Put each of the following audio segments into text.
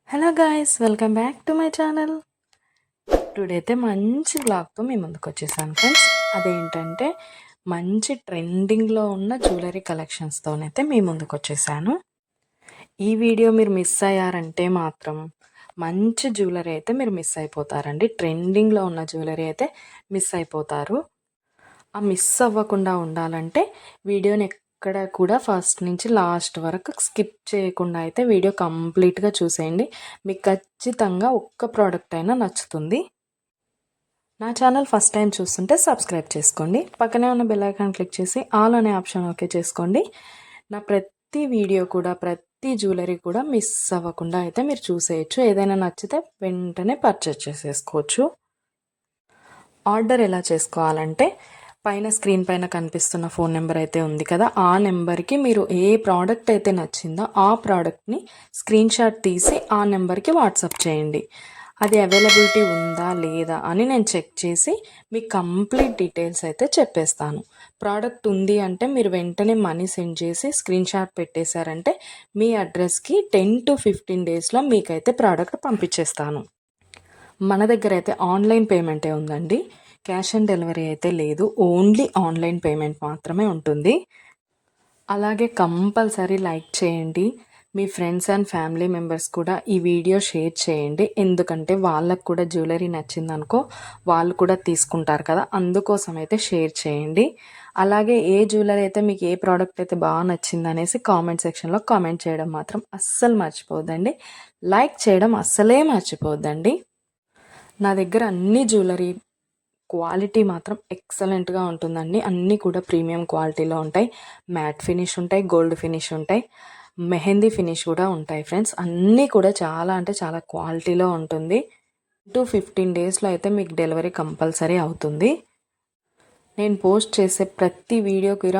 Hello guys, welcome back to my channel. Today అయితే మంచి బ్లాగ్తో మీ ముందుకు వచ్చేసాను ఫ్రెండ్స్. అదేంటంటే మంచి ట్రెండింగ్లో ఉన్న జ్యువెలరీ కలెక్షన్స్తోనైతే మీ ముందుకు వచ్చేసాను. ఈ వీడియో మీరు మిస్ అయ్యారంటే మాత్రం మంచి జ్యువెలరీ అయితే మీరు మిస్ అయిపోతారండి. ట్రెండింగ్లో ఉన్న జ్యువెలరీ అయితే మిస్ అయిపోతారు. ఆ మిస్ అవ్వకుండా ఉండాలంటే వీడియోని ఎక్కడ కూడా ఫస్ట్ నుంచి లాస్ట్ వరకు స్కిప్ చేయకుండా అయితే వీడియో కంప్లీట్గా చూసేయండి. మీకు ఖచ్చితంగా ఒక్క ప్రోడక్ట్ అయినా నచ్చుతుంది. నా ఛానల్ ఫస్ట్ టైం చూస్తుంటే సబ్స్క్రైబ్ చేసుకోండి. పక్కనే ఉన్న బెల్ ఐకాన్ క్లిక్ చేసి ఆల్ అనే ఆప్షన్ ఓకే చేసుకోండి. నా ప్రతి వీడియో కూడా ప్రతి జ్యువెలరీ కూడా మిస్ అవ్వకుండా అయితే మీరు చూసేయచ్చు. ఏదైనా నచ్చితే వెంటనే పర్చేస్ చేసేసుకోవచ్చు. ఆర్డర్ ఎలా చేసుకోవాలంటే పైన స్క్రీన్ పైన కనిపిస్తున్న ఫోన్ నెంబర్ అయితే ఉంది కదా, ఆ నెంబర్కి మీరు ఏ ప్రోడక్ట్ అయితే నచ్చిందో ఆ ప్రోడక్ట్ని స్క్రీన్ షాట్ తీసి ఆ నెంబర్కి వాట్సాప్ చేయండి. అది అవైలబిలిటీ ఉందా లేదా అని నేను చెక్ చేసి మీకు కంప్లీట్ డీటెయిల్స్ అయితే చెప్పేస్తాను. ప్రోడక్ట్ ఉంది అంటే మీరు వెంటనే మనీ సెండ్ చేసి స్క్రీన్ షాట్ పెట్టేశారంటే మీ అడ్రస్కి 10 to 15 డేస్లో మీకైతే ప్రోడక్ట్ పంపించేస్తాను. మన దగ్గర అయితే ఆన్లైన్ పేమెంటే ఉందండి. క్యాష్ ఆన్ డెలివరీ అయితే లేదు. ఓన్లీ ఆన్లైన్ పేమెంట్ మాత్రమే ఉంటుంది. అలాగే కంపల్సరీ లైక్ చేయండి. మీ ఫ్రెండ్స్ అండ్ ఫ్యామిలీ మెంబర్స్ కూడా ఈ వీడియో షేర్ చేయండి. ఎందుకంటే వాళ్ళకు కూడా జ్యువెలరీ నచ్చిందనుకో వాళ్ళు కూడా తీసుకుంటారు కదా, అందుకోసం అయితే షేర్ చేయండి. అలాగే ఏ జ్యువెలరీ అయితే మీకు ఏ ప్రోడక్ట్ అయితే బాగా నచ్చింది అనేసి కామెంట్ సెక్షన్లో కామెంట్ చేయడం మాత్రం అస్సలు మర్చిపోవద్దండి. లైక్ చేయడం అస్సలే మర్చిపోవద్దండి. నా దగ్గర అన్ని జ్యువెలరీ క్వాలిటీ మాత్రం ఎక్సలెంట్గా ఉంటుందండి. అన్నీ కూడా ప్రీమియం క్వాలిటీలో ఉంటాయి. మ్యాట్ ఫినిష్ ఉంటాయి, గోల్డ్ ఫినిష్ ఉంటాయి, మెహందీ ఫినిష్ కూడా ఉంటాయి ఫ్రెండ్స్. అన్నీ కూడా చాలా అంటే చాలా క్వాలిటీలో ఉంటుంది. 15 డేస్లో అయితే మీకు డెలివరీ కంపల్సరీ అవుతుంది. నేను పోస్ట్ చేసే ప్రతి వీడియోకి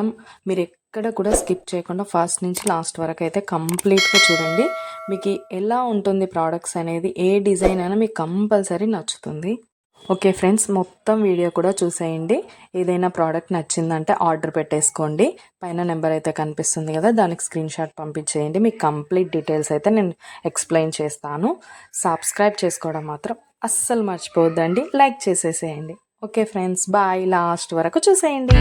మీరు ఎక్కడ కూడా స్కిప్ చేయకుండా ఫస్ట్ నుంచి లాస్ట్ వరకు అయితే కంప్లీట్గా చూడండి. మీకు ఎలా ఉంటుంది ప్రోడక్ట్స్ అనేది, ఏ డిజైన్ అయినా మీకు కంపల్సరీ నచ్చుతుంది. ఓకే ఫ్రెండ్స్, మొత్తం వీడియో కూడా చూసేయండి. ఏదైనా ప్రోడక్ట్ నచ్చిందంటే ఆర్డర్ పెట్టేసుకోండి. పైన నెంబర్ అయితే కనిపిస్తుంది కదా, దానికి స్క్రీన్ షాట్ పంపించేయండి. మీకు కంప్లీట్ డీటెయిల్స్ అయితే నేను ఎక్స్ప్లెయిన్ చేస్తాను. సబ్స్క్రైబ్ చేసుకోవడం మాత్రం అస్సలు మర్చిపోవద్దండి. లైక్ చేసేసేయండి. Okay friends, bye. లాస్ట్ వరకు చూసేయండి.